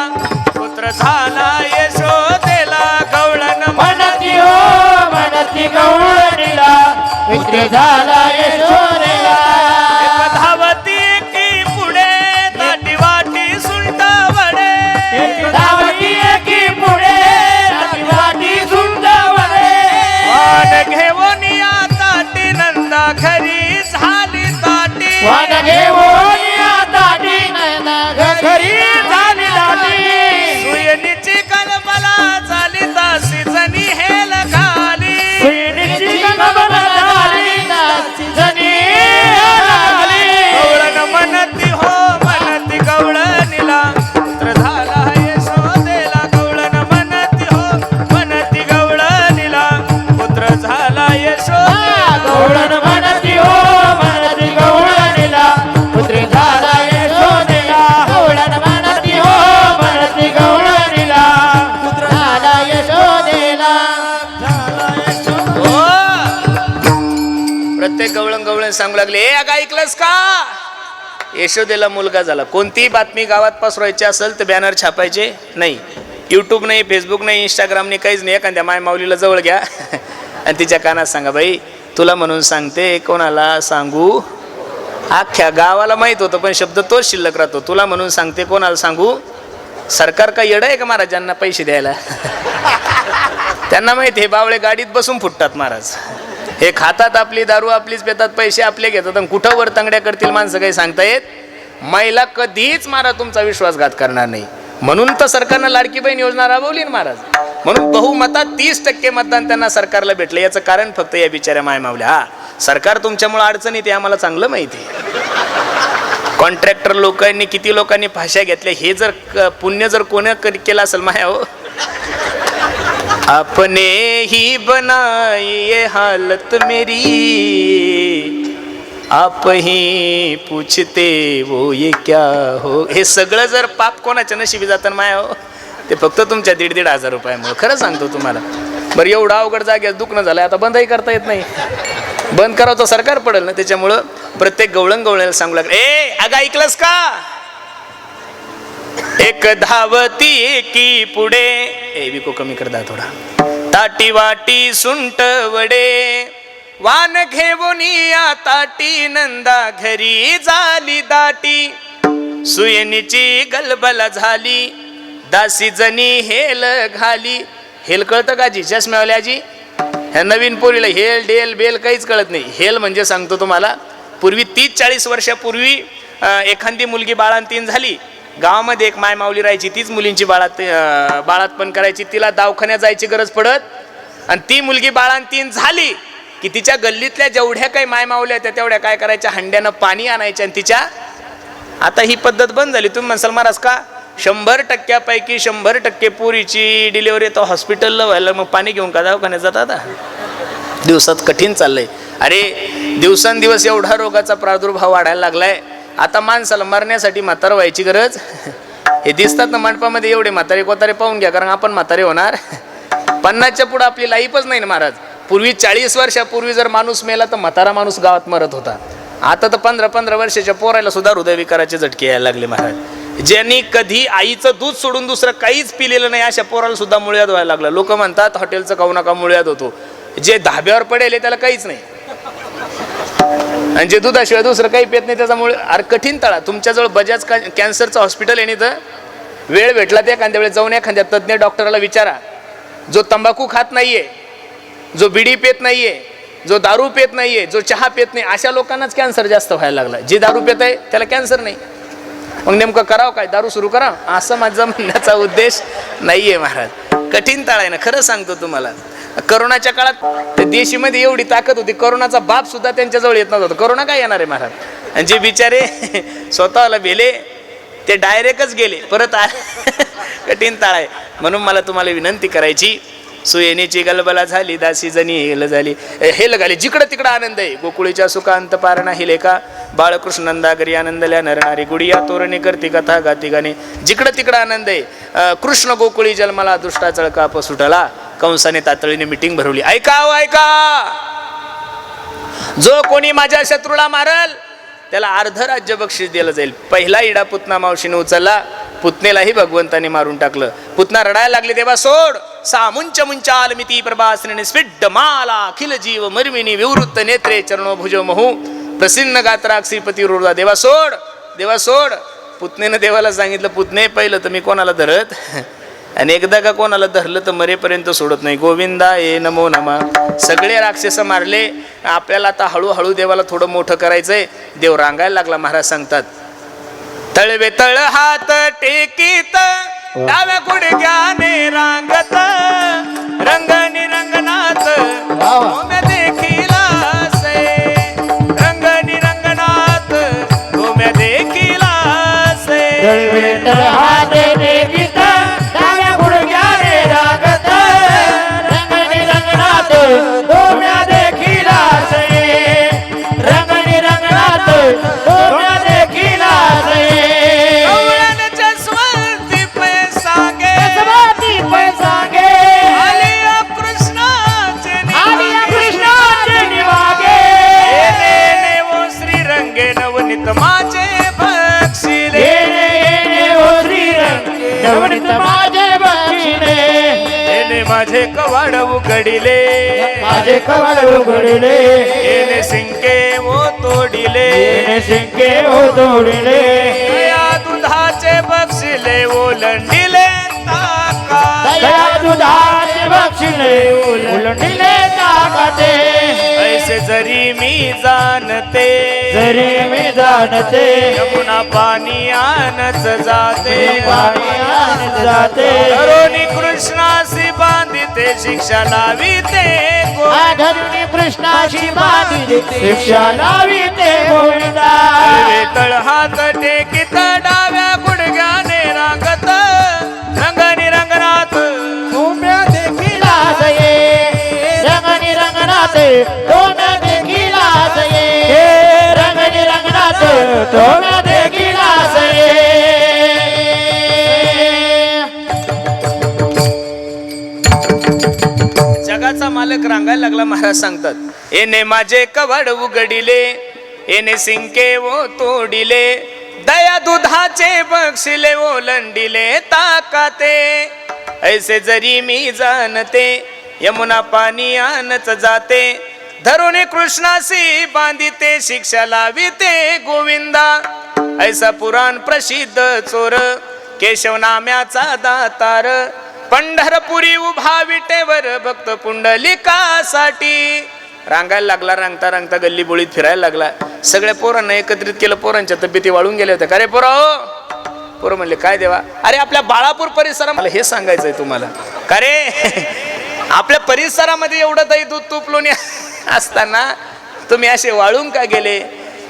पुत्र झाला यशोदेला. गवळण म्हणती हो म्हणती गवळणीला पुत्र झाला यशोदेला. धावती की पुढे ताटी वाटी सुलटा वडे. धावती की पुढे ताटी वाटी सुलटा वडे. वाण घेऊन या ताटी नंदा घरी झाली ताटी. वाण घेऊन या ताटी नंदा घरी झाली ताटी. सुयनीची कलबला झाली तासी जणी हेल घाली. सुयनीची कलबला झाली तासी जणी हेल घाली. गवळण म्हणती हो म्हणती गवळणीला पुत्र झाला यशोदेला. गवळण म्हणती हो म्हणती गवळणीला पुत्र झाला यशोदेला. गवळण म्हणती हो म्हणती गवळणीला पुत्र झाला यशोदेला. गवळण म्हणती हो म्हणती गवळणीला पुत्र झाला यशोदेला. हो. प्रत्येक गवळण सांगू लागले, ए अगं ऐकलंस का, यशोदेला मुलगा झाला. कोणतीही बातमी गावात पसरवायची असेल तर बॅनर छापायचे नाही. यूट्यूब नाही, फेसबुक नाही, इंस्टाग्राम नाही, काहीच नाही. एखाद्या माय माऊलीला जवळ घ्या आणि तिच्या कानात सांगा, बाई तुला म्हणून सांगते. कोणाला सांगू? अख्ख्या गावाला माहीत होतं पण शब्द तोच शिल्लक राहतो. तुला म्हणून सांगते, कोणाला सांगू? सरकार काय येडं आहे का महाराजांना पैसे द्यायला? त्यांना माहिती आहे बावळे गाडीत बसून फुटतात महाराज. हे खातात आपली दारू, आपलीच पेतात, पैसे आपले घेतात. आणि कुठं वर तंगड्या करतील माणसं काही सांगता येत. महिला कधीच महाराज तुमचा विश्वासघात करणार नाही. म्हणून तर सरकारनं लाडकी बहीण योजना राबवली ना महाराज. म्हणून बहुमतात 30% मतदान त्यांना सरकारला भेटलं. याचं कारण फक्त या बिचाऱ्या मायमावल्या. हा, सरकार तुमच्यामुळे अडचणीत आहे आम्हाला चांगलं माहिती आहे. कॉन्ट्रॅक्टर लोकांनी किती लोकांनी फाश्या घेतल्या हे जर पुण्य जर कोणी केलं असेल माया हो. अपने ही बनाई ये हालत मेरी आप ही पूछते वो ये क्या हो. हे सगळं जर पाप कोणाच्या नशिबी जातं माया हो, ते फक्त तुमच्या 1,500 रुपयामुळे. खरं सांगतो तुम्हाला. बरं एवढं अवघड जागेत दुखणं झालंय, आता बंदही करता येत नाही. बंद करावं तर सरकार पडेल ना. त्याच्यामुळं प्रत्येक गवळण सांगू लागलं, ए अगं ऐकलंस का, एक धावती की पुढे. ए विको कमी कर दा थोडा. ताटी वाटी सुंट वडे वान घेऊन या ताटी नंदा घरी झाली दाटी. सुयनीची गलबला झाली दासी जणी हेल घाली. हेल कळतं का जी? चष्म्यावाल्याजी ह्या नवीन पोरीला हेल डेल बेल काहीच कळत नाही. हेल म्हणजे सांगतो तुम्हाला, पूर्वी 30-40 वर्षापूर्वी एखादी मुलगी बाळंतीण झाली, गावामध्ये एक माय माऊली राहायची. तीच मुलींची बाळातपण करायची. तिला दवाखान्यात जायची गरज पडत. आणि ती मुलगी बाळंतीण झाली की तिच्या गल्लीतल्या जेवढ्या काही माय माऊल्या त्या तेवढ्या काय करायच्या, हंड्यानं पाणी आणायच्या. आणि तिच्या आता ही पद्धत बंद झाली. तुम्ही म्हणसाल महाराज का? 100%पैकी 100% पोरीची डिलिव्हरी तर हॉस्पिटलला व्हायला, मग पाणी घेऊन का दवाखान्यात जातात? आता दिवसात कठीण चाललंय. अरे दिवसांदिवस एवढा रोगाचा प्रादुर्भाव वाढायला लागलाय. आता माणसाला मरण्यासाठी म्हातार व्हायची गरज. हे दिसतात ना मंडपामध्ये एवढे म्हातारे कोतारे पाहून घ्या, कारण आपण म्हातारे होणार. 50च्या पुढे आपली लाईफच नाही ना महाराज. पूर्वी 40 वर्षापूर्वी जर माणूस मेला तर म्हातारा माणूस गावात मरत होता. आता तर 15-15 वर्षाच्या पोरायला सुद्धा हृदयविकाराचे झटके यायला लागले महाराज. ज्यांनी कधी आईचं दूध सोडून दुसरं काहीच पिलेलं नाही अशा पोराला सुद्धा मुळ्यात व्हायला लागला. लोक म्हणतात हॉटेलचं खाऊ नका मुळ्यात होतो. जे धाब्यावर पडेल त्याला काहीच नाही, आणि जे दुधाशिवाय दुसरं काही पेत नाही त्याच्यामुळे. अरे कठीण तळा. तुमच्याजवळ बजाज कॅन्सरचं हॉस्पिटल आहे. तर वेळ भेटला ते एखाद्या वेळेस जाऊन एखाद्या तज्ज्ञ डॉक्टरला विचारा. जो तंबाखू खात नाहीये, जो बिडी पेत नाहीये, जो दारू पेत नाहीये, जो चहा पेत नाही, अशा लोकांनाच कॅन्सर जास्त व्हायला लागला. जे दारू पेत आहे त्याला कॅन्सर नाही. मग नेमकं करावं काय? दारू सुरू करा असं माझा म्हणण्याचा उद्देश नाहीये महाराज. कठीण तळ आहे ना, खरं सांगतो तुम्हाला. करोनाच्या काळात देशीमध्ये एवढी ताकद होती, करोनाचा बाप सुद्धा त्यांच्याजवळ येत नव्हता. करोना काय येणार आहे महाराज? आणि जे बिचारे स्वतःला भेले ते डायरेक्टच गेले परत. कठीण ताळ आहे. म्हणून मला तुम्हाला विनंती करायची, सुयेनीची गलबला झाली, दासी जणी हेल झाली, हेल घाली, जिकडं तिकडं आनंद आहे. गोकुळीच्या सुखांत पार नाही लेखा, बाळकृष्ण नंदागरी आनंदल्या नरणारी, गुडिया तोरणे करती कथा गाती गाणे, जिकडं तिकडं आनंद आहे. कृष्ण गोकुळी जन्माला, दुष्टा चळकाप सुटला, कंसाने तातळीने मिटिंग भरवली. ऐका हो ऐका, जो कोणी माझ्या शत्रूला मारल त्याला अर्ध राज्य बक्षीस दिलं जाईल. पहिला इडा पुतना मावशीने उचलला, पुतनेलाही भगवंताने मारून टाकलं. पुतना रडायला लागली, देवा सोड. सामुंच मुंचाल मिती प्रभासने स्विड्ड माला, अखिल जीव मर्मिनी विवृत्त नेत्रे चरणो भुजो महू, प्रसिन्न गात्रा श्रीपती रुदा, देवा सोड, देवा सोड. पुतनेनं देवाला सांगितलं, पुतने पहिलं तर मी कोणाला धरत, आणि एकदा का कोणाला धरलं तर मरेपर्यंत सोडत नाही. गोविंदा ये नमो नमा. सगळे राक्षस मारले. आपल्याला आता हळूहळू देवाला थोडं मोठं करायचंय. देव रांगायला लागला. महाराज सांगतात, तळवे तळ हात टेकीत, डाव्या गुडघ्याने रांगत, रंगनी रंगनाथ गोम्या देखिलासे, रंगनी रंगनाथ गोम्या देखिलासे. तळवे तळ हात टेकीत, डाव्या गुडघ्याने रांगत, रंगनी रंगनाथ गोम्या देखिलासे, रंगनी रंगनाथ गोम्या देखिलासे. माझे बक्षिले नवनीत माझे बक्षिले, येणे माझे कवाड उघडिले, माझे कवाड उघडिले, येणे सिंके ओ तोडिले, येणे सिंके ओ तोडिले, दया दुधाचे बक्षिले ओलंडिले ताका, दया दुधाचे बक्षिले ओलंडिले ताकाते. ऐसे जरी मी जाणते, जरी मी जाणते, यमुना पाणी आणच जाते, पाणी आणत जाते. धरोनी कृष्णासी बांधिते, शिक्षा लाविते धरुणी कृष्णाशी बांधिते, शिक्षा लाविते गोविंदा. तळ हात टेकीत, डाव्या गुडघ्याने रांगत, रंगनी रंगनाथ गोम्या देखिलास ये, रंगनी रंगनाथ गोम्या देखिलास ये, रंगनी रंगनाथ गोम्या देखिलास ये. जगाचा मालक रांगायला लागला. महाराज सांगतात, येणे माझे कवाड उघडिले, येणे सिंके वो तोडिले, दया दुधाचे बक्षिले ओलंडिले ताकाते. ऐसे जरी मी जाणते, यमुना पाणी आणच जाते, धरुणी कृष्णासी बांधिते, शिक्षा लाविते गोविंदा. ऐसा पुराण प्रसिद्ध चोर, केशव नाम्याचा दातार, पंढरपुरी उभा विटेवर भक्त पुंडलिकासाठी. रांगायला लागला. रांगता रांगता गल्ली बोळीत फिरायला लागला. सगळ्या पोरांना एकत्रित केलं. पोरांच्या तब्येती वाळून गेल्या होत्या. का रे पोरा हो? पोरं म्हणले, काय देवा? अरे आपल्या बाळापूर परिसरात मला हे सांगायचंय तुम्हाला. का रे आपल्या परिसरामध्ये एवढं दही दूध तूप लोणी असताना तुम्ही असे वाळून का गेले?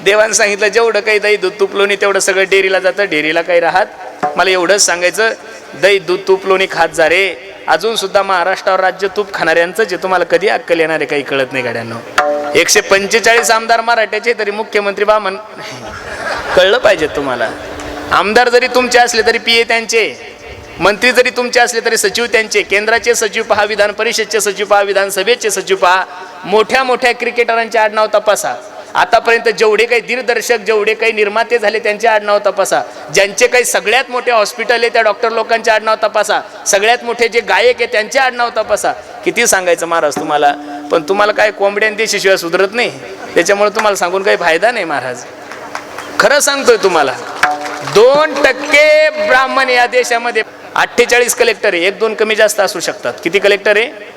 देवानं सांगितलं, जेवढं काही दही दूध तूप लोणी तेवढं सगळं डेअरीला जातं, डेअरीला काही राहत. मला एवढंच सांगायचं, दही दूध तूप लोणी खात जा रे. अजून सुद्धा महाराष्ट्रावर राज्य तूप खाणाऱ्यांचं जे तुम्हाला कधी अक्कल येणार आहे काही कळत नाही गाड्यांनो. 145 आमदार मराठ्याचे, तरी मुख्यमंत्री बामण. कळलं पाहिजे तुम्हाला. आमदार जरी तुमचे असले तरी पिये त्यांचे. मंत्री जरी तुमचे असले तरी सचिव त्यांचे, केंद्राचे सचिव पहा, विधान परिषदचे सचिव पहा, विधानसभेचे सचिव पहा, मोठ्या मोठ्या क्रिकेटरांचे आडनाव तपासा, आतापर्यंत जेवढे काही दिग्दर्शक, जेवढे काही निर्माते झाले त्यांचे आडनाव तपासा, ज्यांचे काही सगळ्यात मोठे हॉस्पिटल आहे त्या डॉक्टर लोकांचे आडनाव तपासा, सगळ्यात मोठे जे गायक आहे त्यांचे आडनाव तपासा. किती सांगायचं महाराज तुम्हाला, पण तुम्हाला काय कोंबड्यान देशीशिवाय सुधरत नाही, त्याच्यामुळे तुम्हाला सांगून काही फायदा नाही महाराज. खरं सांगतोय तुम्हाला, 2% ब्राह्मण या देशामध्ये, 48 कलेक्टर आहे, 1-2 कमी जास्त असू शकतात. किती कलेक्टर आहे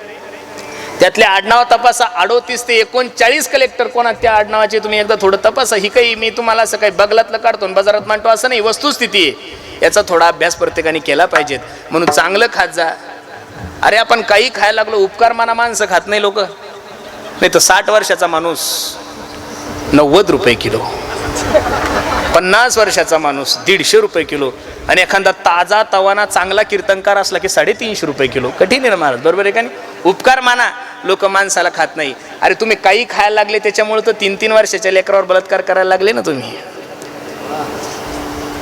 त्यातले आडनाव तपासा. 38 ते 39 कलेक्टर कोणा त्या आडनावाचे तुम्ही एकदा थोडं तपासा. ही काही मी तुम्हाला असं काही बगलातलं काढतो बाजारात मांडतो असं नाही, वस्तुस्थिती आहे. याचा थोडा अभ्यास प्रत्येकाने केला पाहिजेत. म्हणून चांगलं खात जा. अरे आपण काही खायला लागलो, उपकार माना माणसं खात नाही लोक. नाही तर 60 वर्षाचा माणूस 90 रुपये किलो, 50 वर्षाचा माणूस 150 रुपये किलो, आणि एखादा ताजा तवाना चांगला कीर्तनकार असला की 350 रुपये किलो. कठीण आहे ना महाराज, बरोबर आहे का नाही? उपकार माना, लोक माणसाला खात नाही. अरे तुम्ही काही खायला लागले त्याच्यामुळे तर 3-3 वर्षाच्या लेकरावर बलात्कार करायला लागले ना तुम्ही.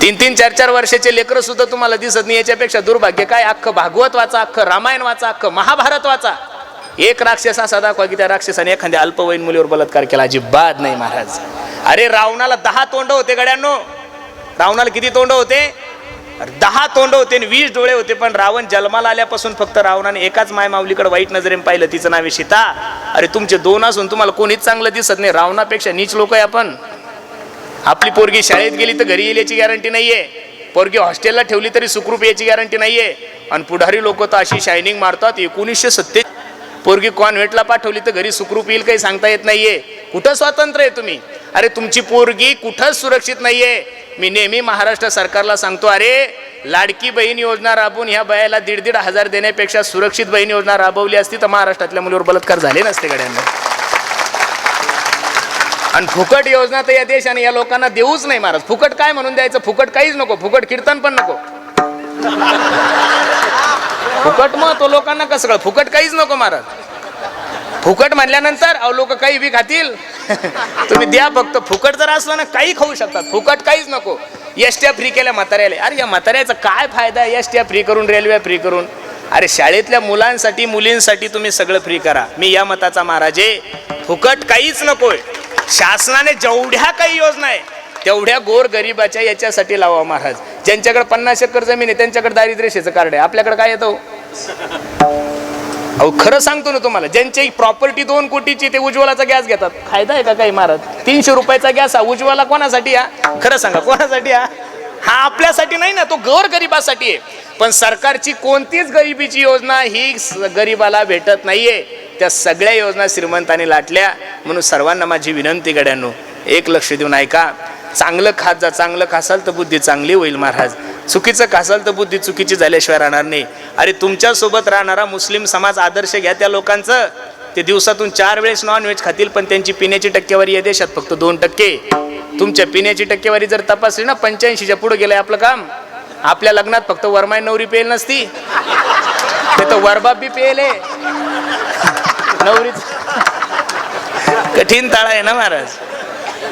3-3, 4-4 वर्षाचे लेकरं सुद्धा तुम्हाला दिसत नाही. याच्यापेक्षा दुर्भाग्य काय? अख्खं भागवत वाचा, अख्खं रामायण वाचा, अख्खं महाभारत वाचा. एक राक्षस असा दाखवा की त्या राक्षसाने एखाद्या अल्पवयीन मुलीवर बलात्कार केला. अजिबात नाही महाराज. अरे रावणाला 10 तोंड होते गड्यांनो. रावणाला किती तोंड होते? 10 तोंड होते आणि 20 डोळे होते. पण रावण जन्माला आल्यापासून फक्त रावणाने एकाच माय माऊलीकडे वाईट नजरेने पाहिलं, तिचं नाव आहे सीता. अरे तुमचे 2 असून तुम्हाला कोणीच चांगलं दिसत नाही. रावणापेक्षा नीच लोक आहे आपण. आपली पोरगी शाळेत गेली तर घरी येईल याची गॅरंटी नाहीये. पोरगी हॉस्टेलला ठेवली तरी सुखरूप याची गॅरंटी नाहीये. आणि पुढारी लोक तर अशी शायनिंग मारतात. 1970 पोरगी कॉन्व्हेंटला पाठवली तर घरी सुखरूप येईल काही सांगता येत नाहीये. कुठं स्वातंत्र्य आहे तुम्ही? अरे तुमची पोरगी कुठंच सुरक्षित नाहीये. मी नेहमी महाराष्ट्र सरकारला सांगतो, अरे लाडकी बहीण योजना राबवून ह्या बायाला 1,500 हजार देण्यापेक्षा सुरक्षित बहीण योजना राबवली असती तर महाराष्ट्रातल्या मुलीवर बलात्कार झाले नसते गड्यांना. आणि फुकट योजना तर या देशाने या लोकांना देऊच नाही महाराज. फुकट काय म्हणून द्यायचं? फुकट काहीच नको. फुकट कीर्तन पण नको. फुकट मग तो लोकांना कसं कळ? फुकट काहीच नको महाराज. फुकट म्हणल्यानंतर अहो लोक काही बी खातील. तुम्ही द्या फक्त. फुकट जर असलं ना काही खाऊ शकतात. फुकट काहीच नको. एसट्या फ्री केल्या म्हाताऱ्याला. अरे या म्हाताऱ्याचा काय फायदा आहे एसट्या फ्री करून, रेल्वे फ्री करून? अरे शाळेतल्या मुलांसाठी मुलींसाठी तुम्ही सगळं फ्री करा. मी या मताचा महाराज आहे. फुकट काहीच नकोय. शासनाने जेवढ्या काही योजना आहे तेवढ्या गोर गरिबाच्या याच्यासाठी लावा महाराज. ज्यांच्याकडे 50 एकर जमीन आहे त्यांच्याकडे दारिद्र्य रेषेचं कार्ड आहे. आपल्याकडे काय येतं? अहो खरं सांगतो ना तुम्हाला, ज्यांची प्रॉपर्टी 2 कोटीची ते उज्ज्वलाचा गॅस घेतात. फायदा आहे का काही महाराज? 300 रुपयाचा गॅस हा उज्ज्वला कोणासाठी? हा खरं सांगा कोणासाठी? हा आपल्यासाठी नाही ना, तो गोर गरिबासाठी आहे. पण सरकारची कोणतीच गरिबीची योजना ही गरिबाला भेटत नाहीये. त्या सगळ्या योजना श्रीमंतांनी लाटल्या. म्हणून सर्वांना माझी विनंती गड्यांनो, एक लक्ष देऊन ऐका. चांगलं खात जा. चांगलं खासाल तर बुद्धी चांगली होईल महाराज. चुकीचं खासाल तर बुद्धी चुकीची झाल्याशिवाय राहणार नाही. अरे तुमच्यासोबत राहणारा मुस्लिम समाज आदर्श घ्या त्या लोकांचं. ते दिवसातून 4 वेळेस नॉनव्हेज खातील पण त्यांची पिण्याची टक्केवारी या देशात फक्त 2%. तुमच्या पिण्याची टक्केवारी जर तपासली ना 85च्या पुढे गेलंय आपलं काम. आपल्या लग्नात फक्त वरमाय नवरी पेल नसती, ते तर वरबाप बी पेले नवरीच. कठीण ताळा आहे ना महाराज.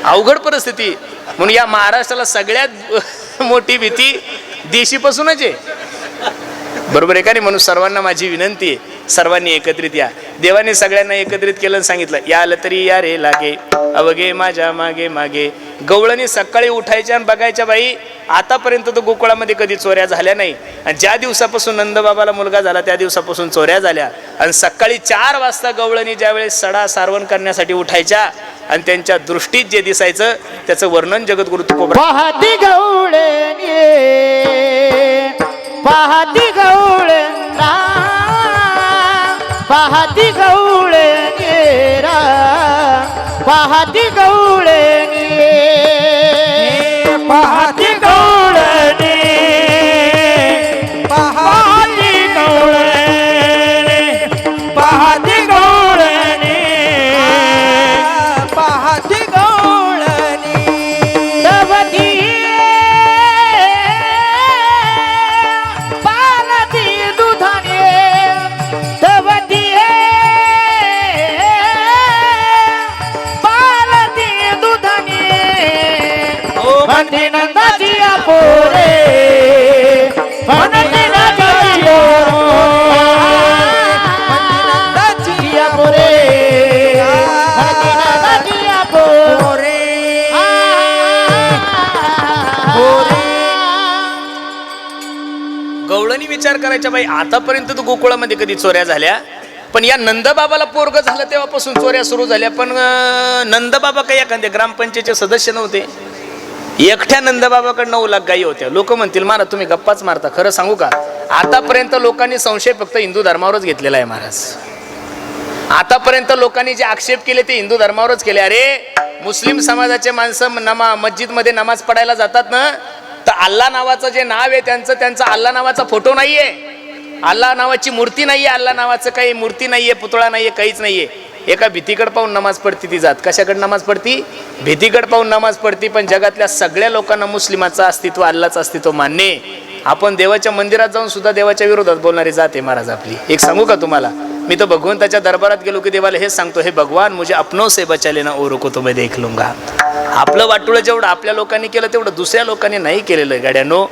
अवघड परिस्थिती. म्हणून या महाराष्ट्राला सगळ्यात मोठी भीती देशीपासूनच आहे. बरोबर आहे का नाही? म्हणून सर्वांना माझी विनंती आहे, सर्वांनी एकत्रित या. देवाने सगळ्यांना एकत्रित केलं आणि सांगितलं, याल तरी या रे लागे अवघे माझ्या मागे मागे. गवळणी सकाळी उठायच्या आणि बघायच्या, बाई आतापर्यंत तर गोकुळामध्ये कधी चोऱ्या झाल्या नाही. आणि ज्या दिवसापासून नंदबाबाला मुलगा झाला त्या दिवसापासून चोऱ्या झाल्या. आणि सकाळी 4 वाजता गवळणी ज्यावेळेस सडा सारवण करण्यासाठी उठायच्या आणि त्यांच्या दृष्टीत जे दिसायचं त्याचं वर्णन जगद्गुरु तुकोबा. पाहती गवळणी, पाहती गवळणा, पाहती गवळणी रा, पाहती गवळणी, पाहती गवळणी, पाहती गवळणी, पाहती गवळणी, पाहती गवळणी. दवती पालती दुधाने, दवती पालती दुधाने. बाई आतापर्यंत तर गोकुळामध्ये कधी चोऱ्या झाल्या, पण या नंदबाबाला पोरग झालं तेव्हापासून चोऱ्या सुरू झाल्या. पण नंदबाबा काही एखाद्या ग्रामपंचायतचे सदस्य नव्हते. एकट्या नंदबाबाकडे 9 लाख गायी होत्या. लोक म्हणतील महाराज तुम्ही गप्पाच मारता. खरं सांगू का, आतापर्यंत लोकांनी संशय फक्त हिंदू धर्मावरच घेतलेला आहे महाराज. आतापर्यंत लोकांनी जे आक्षेप केले ते हिंदू धर्मावरच केले. अरे मुस्लिम समाजाचे माणसं मस्जिद मध्ये नमाज पडायला जातात ना, तर अल्ला नावाचं जे नाव आहे त्यांचा अल्ला नावाचा फोटो नाहीये, अल्ला नावाची मूर्ती नाहीये, अल्ला नावाचं काही मूर्ती नाहीये, पुतळा नाहीये, काहीच नाहीये. एका भीतीकडे पाहून नमाज पडती ती जात. कशाकडे नमाज पडती? भीतीकडे पाहून नमाज पडती. पण जगातल्या सगळ्या लोकांना मुस्लिमाचं अस्तित्व, अल्लाचं अस्तित्व मान्य आहे. आपण देवाच्या मंदिरात जाऊन सुद्धा देवाच्या विरोधात बोलणारी जात आहे महाराज आपली. एक सांगू का तुम्हाला, मी तर भगवंताच्या दरबारात गेलो की देवाला हेच सांगतो, हे भगवान मुझे अपनों से बचा लेना औरों को तो मैं देख लूंगा. आपलं वाटुळं जेवढं आपल्या लोकांनी केलं तेवढं दुसऱ्या लोकांनी नाही केलेलं गाड्यानो.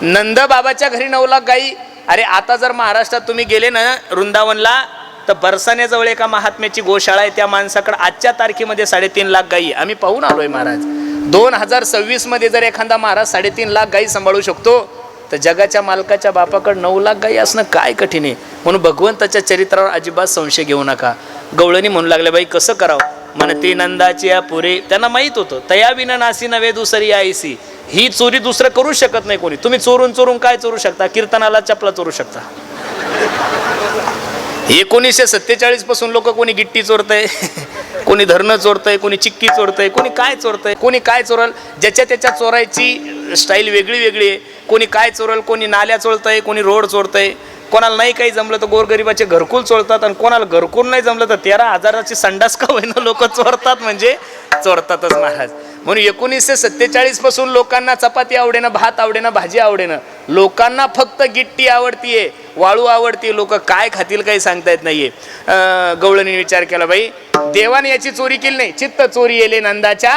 नंद बाबाच्या घरी 9 लाख गाई. अरे आता जर महाराष्ट्रात तुम्ही गेले ना वृंदावनला, तर बरसाण्याजवळ एका महात्म्याची गोशाळा आहे. त्या माणसाकडे आजच्या तारखेमध्ये 3.5 लाख गाई. आम्ही पाहून आलोय महाराज. 2026 मध्ये जर एखादा महाराज 3.5 लाख गाई सांभाळू शकतो, तर जगाच्या मालकाच्या बापाकडे 9 लाख गाई असणं काय कठीण आहे. म्हणून भगवंताच्या चरित्रावर अजिबात संशय घेऊ नका. गवळणी म्हणू लागले, बाई कसं करावं? म्हणते नंदाची पुरे. त्यांना माहित होतं तया विना नासी नव्हे दुसरी आईसी. ही चोरी दुसरं करू शकत नाही कोणी. तुम्ही चोरून काय चोरू शकता? कीर्तनाला चपला चोरू शकता. 1947 पासून लोक कोणी गिट्टी चोरतय, कोणी धरणं चोरतय, कोणी चिक्की चोरतय, कोणी काय चोरतय, कोणी काय चोरल. ज्याच्या त्याच्या चोरायची स्टाईल वेगळी वेगळी आहे. कोणी काय चोरल, कोणी नाल्या चोरतय, कोणी रोड चोरतय. कोणाला नाही काही जमलं तर गोरगरिबाचे घरकुल चोरतात, आणि कोणाला घरकुल नाही जमलं तर 13,000ची संडास का होईना लोक चोरतात. म्हणजे चोरतातच महाराज. म्हणून 1947 पासून लोकांना चपाती आवडेना, भात आवडेना, भाजी आवडेना. लोकांना फक्त गिट्टी आवडतीये, वाळू आवडतीये. लोक काय खातील काही सांगता येत नाहीये. गवळणी विचार केला, बाई देवाने याची चोरी केली नाही, चित्त चोरी येले नंदाच्या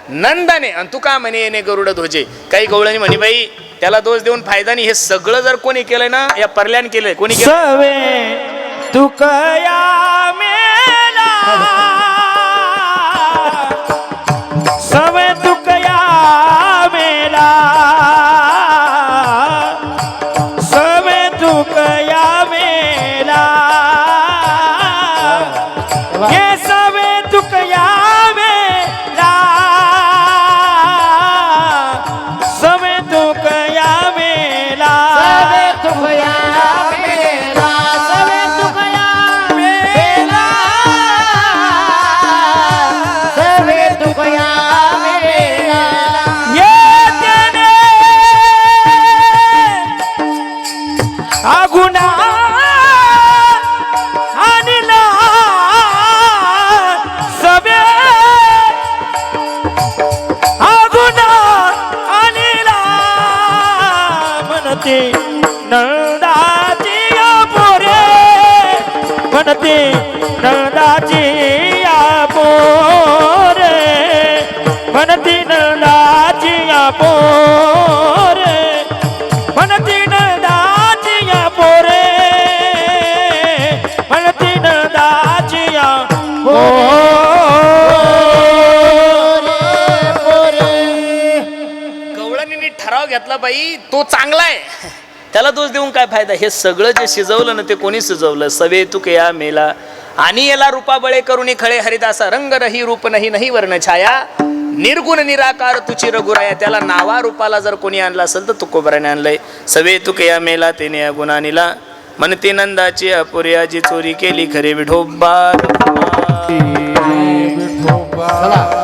नंदाने, आणि तू का म्हणे येणे गरुड ध्वजे. काही गवळणी म्हणे, बाई त्याला दोष देऊन फायदा नाही. हे सगळं जर कोणी केलंय ना, या परल्यान केलंय. कोणी सवे तुकया मेला, सवे तुकया मेला, सवे तुकया मेला, ये सवे तुकया मेला, सवे तुकया मेला, सवे तुकया मेला, सवे तुकया मेला, सवे तुकया मेला. ये तेने आगुना आणला सवे आगुना आणला म्हणते नंदाची पोरे, म्हणते नंदाची पोरे, म्हणते नंदाची पोरे, म्हणते नंदाची पोरे, म्हणते नंदाची गवळणींनी ठराव घेतला, बाई तो चांगला आहे, त्याला दोष देऊन काय फायदा. हे सगळं जे शिजवलं ना ते कोणी शिजवलं? सवे तुकया मेला. आणि याला रूपा बळे करुणी खळे हरिदासा, रंग रही रूप नाही नाही वर्ण छाया, निर्गुण निराकार तुची रघुराया. त्याला नावा रूपाला जर कोणी आणलं असेल तर तुकोबराने आणलंय. सवे तुकया मेला तेने गुणानीला, म्हणते नंदाची अपुर्याची चोरी केली खरे विठोबा. चला